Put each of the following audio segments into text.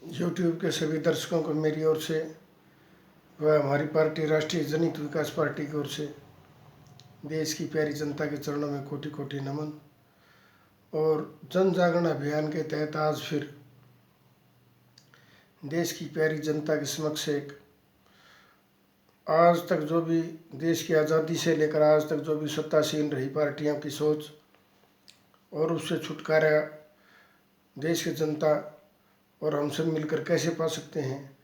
YouTube के सभी दर्शकों को मेरी ओर से व हमारी पार्टी राष्ट्रीय जनहित विकास पार्टी की ओर से देश की प्यारी जनता के चरणों में कोटि कोटि नमन। और जन जागरण अभियान के तहत आज फिर देश की प्यारी जनता के समक्ष एक आज तक जो भी देश की आज़ादी से लेकर आज तक जो भी सत्तासीन रही पार्टियों की सोच और उससे छुटकारा देश की जनता और हम सब मिलकर कैसे पा सकते हैं,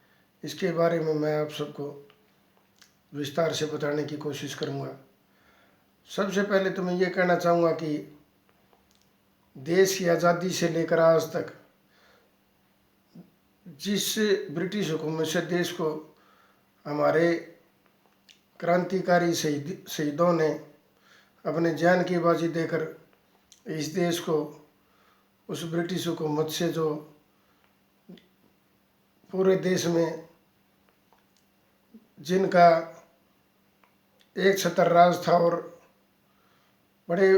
इसके बारे में मैं आप सबको विस्तार से बताने की कोशिश करूंगा। सबसे पहले तो मैं ये कहना चाहूँगा कि देश की आज़ादी से लेकर आज तक जिस ब्रिटिश हुकूमत से देश को हमारे क्रांतिकारी शहीदों ने अपने जान की बाजी देकर इस देश को उस ब्रिटिश हुकूमत से जो पूरे देश में जिनका एक छतर राज था, और बड़े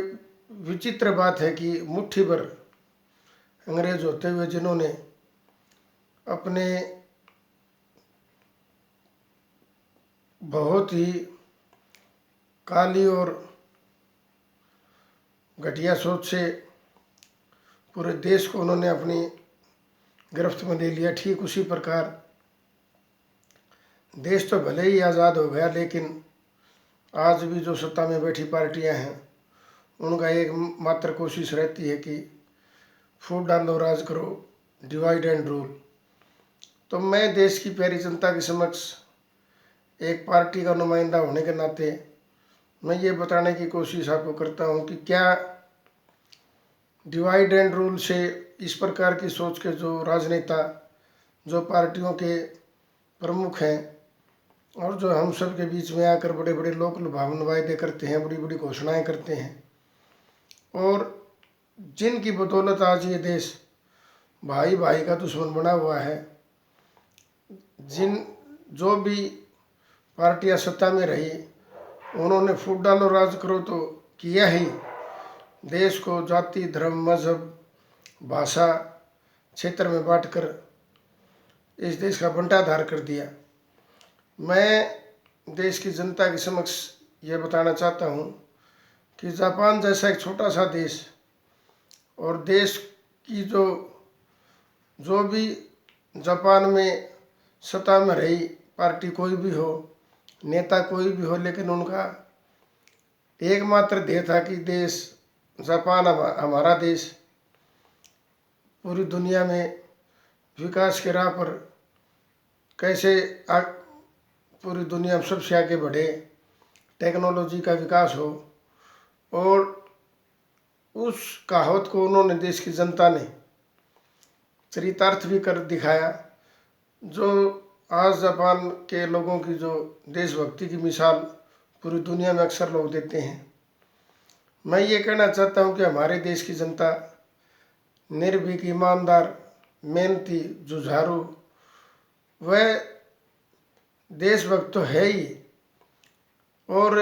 विचित्र बात है कि मुट्ठी भर अंग्रेज होते हुए जिन्होंने अपने बहुत ही काली और घटिया सोच से पूरे देश को उन्होंने अपनी गिरफ्त में ले लिया, ठीक उसी प्रकार देश तो भले ही आज़ाद हो गया, लेकिन आज भी जो सत्ता में बैठी पार्टियां हैं उनका एक मात्र कोशिश रहती है कि फूट डालो राज करो, डिवाइड एंड रूल। तो मैं देश की प्यारी जनता के समक्ष एक पार्टी का नुमाइंदा होने के नाते मैं ये बताने की कोशिश आपको करता हूँ कि क्या डिवाइड एंड रूल से इस प्रकार की सोच के जो राजनेता, जो पार्टियों के प्रमुख हैं और जो हम सब के बीच में आकर बड़े बड़े लोक लुभावन वायदे करते हैं, बड़ी बड़ी घोषणाएं करते हैं, और जिनकी बदौलत आज ये देश भाई भाई का दुश्मन बना हुआ है, जो भी पार्टियां सत्ता में रही उन्होंने फूट डालो राज करो तो किया ही, देश को जाति, धर्म, मजहब, भाषा, क्षेत्र में बांटकर इस देश का बंटाधार कर दिया। मैं देश की जनता के समक्ष ये बताना चाहता हूँ कि जापान जैसा एक छोटा सा देश और देश की जो भी जापान में सत्ता में रही पार्टी कोई भी हो, नेता कोई भी हो, लेकिन उनका एकमात्र ध्येय था कि देश जापान हमारा देश पूरी दुनिया में विकास के राह पर कैसे पूरी दुनिया में सबसे आगे बढ़े, टेक्नोलॉजी का विकास हो, और उस कहावत को उन्होंने देश की जनता ने चरितार्थ भी कर दिखाया, जो आज जापान के लोगों की जो देशभक्ति की मिसाल पूरी दुनिया में अक्सर लोग देते हैं। मैं ये कहना चाहता हूँ कि हमारे देश की जनता निर्भीक, ईमानदार, मेहनती, जुझारू, वह देशभक्त तो है ही, और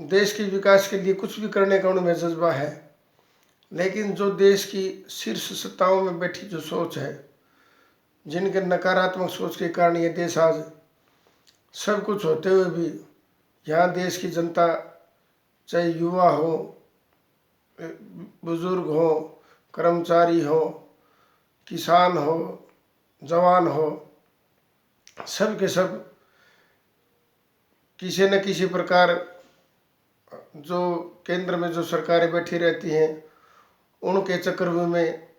देश के विकास के लिए कुछ भी करने का उनमें जज्बा है, लेकिन जो देश की शीर्ष सत्ताओं में बैठी जो सोच है, जिनके नकारात्मक सोच के कारण ये देश आज सब कुछ होते हुए भी यहाँ देश की जनता, चाहे युवा हो, बुजुर्ग हो, कर्मचारी हो, किसान हो, जवान हो, सब के सब किसी न किसी प्रकार जो केंद्र में जो सरकारें बैठी रहती हैं उनके चक्रव्यूह में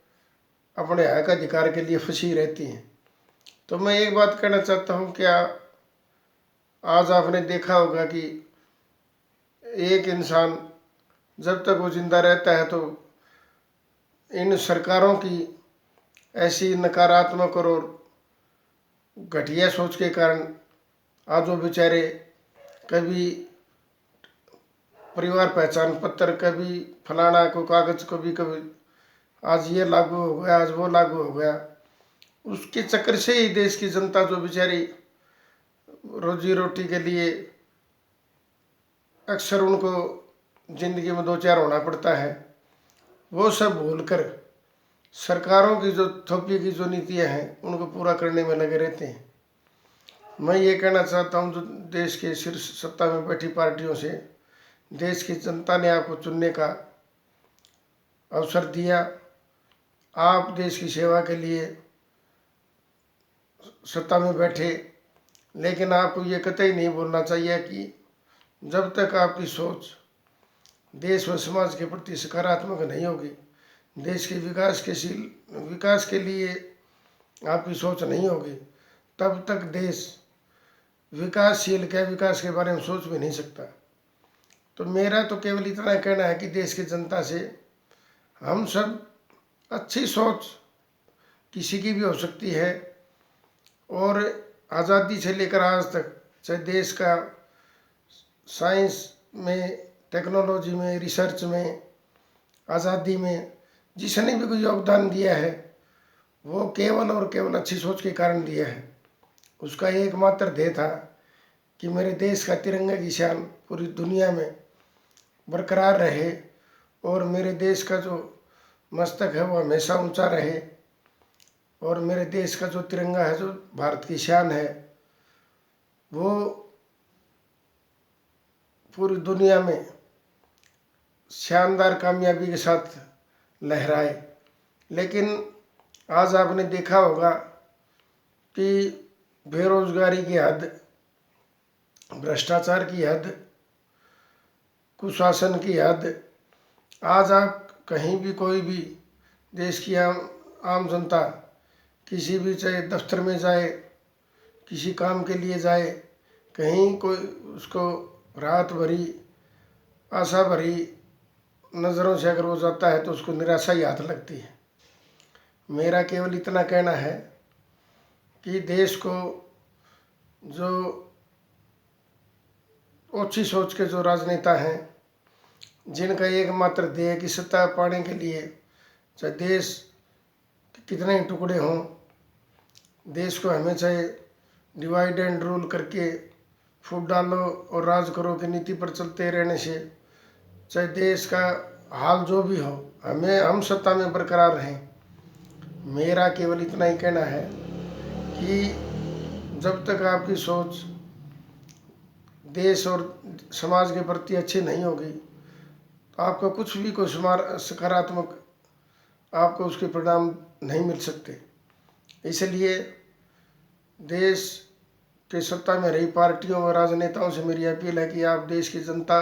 अपने हक अधिकार के लिए फंसी रहती हैं। तो मैं एक बात कहना चाहता हूँ, क्या आज आपने देखा होगा कि एक इंसान जब तक वो जिंदा रहता है तो इन सरकारों की ऐसी नकारात्मक और घटिया सोच के कारण आज वो बेचारे कभी परिवार पहचान पत्र, कभी फलाना को कागज, कभी आज ये लागू हो गया, आज वो लागू हो गया, उसके चक्कर से ही देश की जनता जो बेचारी रोजी रोटी के लिए अक्सर उनको जिंदगी में दो चार होना पड़ता है, वो सब भूलकर सरकारों की जो थोपी की जो नीतियां हैं उनको पूरा करने में लगे रहते हैं। मैं ये कहना चाहता हूँ, जो देश के शीर्ष सत्ता में बैठी पार्टियों से, देश की जनता ने आपको चुनने का अवसर दिया, आप देश की सेवा के लिए सत्ता में बैठे, लेकिन आपको ये कतई नहीं बोलना चाहिए कि जब तक आपकी सोच देश व समाज के प्रति सकारात्मक नहीं होगी, देश के विकास के लिए आपकी सोच नहीं होगी, तब तक देश विकासशील क्या विकास के बारे में सोच भी नहीं सकता। तो मेरा तो केवल इतना कहना है कि देश की जनता से हम सब, अच्छी सोच किसी की भी हो सकती है, और आज़ादी से लेकर आज तक, चाहे देश का साइंस में, टेक्नोलॉजी में, रिसर्च में, आज़ादी में जिसने भी कोई योगदान दिया है वो केवल और केवल अच्छी सोच के कारण दिया है। उसका एकमात्र ध्येय था कि मेरे देश का तिरंगा की शान पूरी दुनिया में बरकरार रहे, और मेरे देश का जो मस्तक है वो हमेशा ऊंचा रहे, और मेरे देश का जो तिरंगा है, जो भारत की शान है, वो पूरी दुनिया में शानदार कामयाबी के साथ लहराए। लेकिन आज आपने देखा होगा कि बेरोजगारी की हद, भ्रष्टाचार की हद, कुशासन की हद, आज आप कहीं भी, कोई भी देश की आम जनता किसी भी, चाहे दफ्तर में जाए, किसी काम के लिए जाए, कहीं कोई उसको राहत भरी, आशा भरी नज़रों से अगर वो जाता है तो उसको निराशा ही हाथ लगती है। मेरा केवल इतना कहना है कि देश को जो ओछी सोच के जो राजनेता हैं, जिनका एकमात्र ध्येय कि सत्ता पाने के लिए चाहे देश कितने ही टुकड़े हों, देश को हमें चाहे डिवाइड एंड रूल करके फूट डालो और राज करो की नीति पर चलते रहने से, चाहे देश का हाल जो भी हो, हम सत्ता में बरकरार रहें। मेरा केवल इतना ही कहना है कि जब तक आपकी सोच देश और समाज के प्रति अच्छी नहीं होगी, तो आपको कुछ भी कोई सकारात्मक आपको उसके परिणाम नहीं मिल सकते। इसलिए देश के सत्ता में रही पार्टियों और राजनेताओं से मेरी अपील है कि आप देश की जनता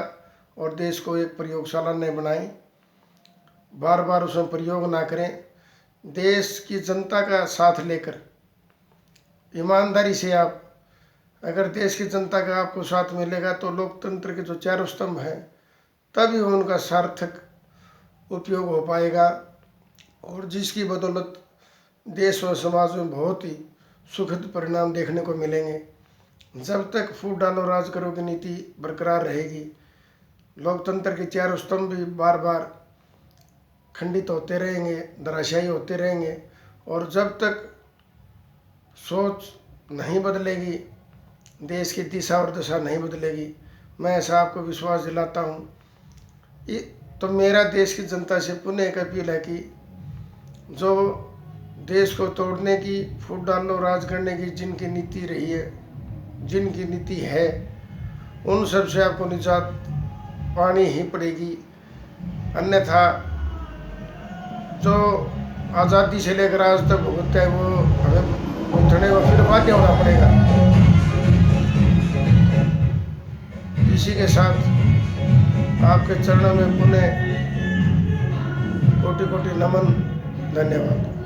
और देश को एक प्रयोगशाला न बनाएं, बार बार उसमें प्रयोग ना करें। देश की जनता का साथ लेकर ईमानदारी से आप, अगर देश की जनता का आपको साथ मिलेगा तो लोकतंत्र के जो चारों स्तंभ हैं तभी उनका सार्थक उपयोग हो पाएगा, और जिसकी बदौलत देश और समाज में बहुत ही सुखद परिणाम देखने को मिलेंगे। जब तक फूट डालो राज करो की नीति बरकरार रहेगी, लोकतंत्र के चारों स्तंभ भी बार बार खंडित होते रहेंगे, धराशायी होते रहेंगे, और जब तक सोच नहीं बदलेगी, देश की दिशा और दशा नहीं बदलेगी, मैं ऐसा आपको विश्वास दिलाता हूँ। तो मेरा देश की जनता से पुनः एक अपील है कि जो देश को तोड़ने की, फूट डालो राज करने की जिनकी नीति रही है, जिनकी नीति है, उन सब से आपको निजात पानी ही पड़ेगी। अन्यथा जो आज़ादी से लेकर आज तक भुगतते हैं वो हमें भुगतने को फिर बाध्य होना पड़ेगा। इसी के साथ आपके चरणों में पुनः कोटि कोटि नमन, धन्यवाद।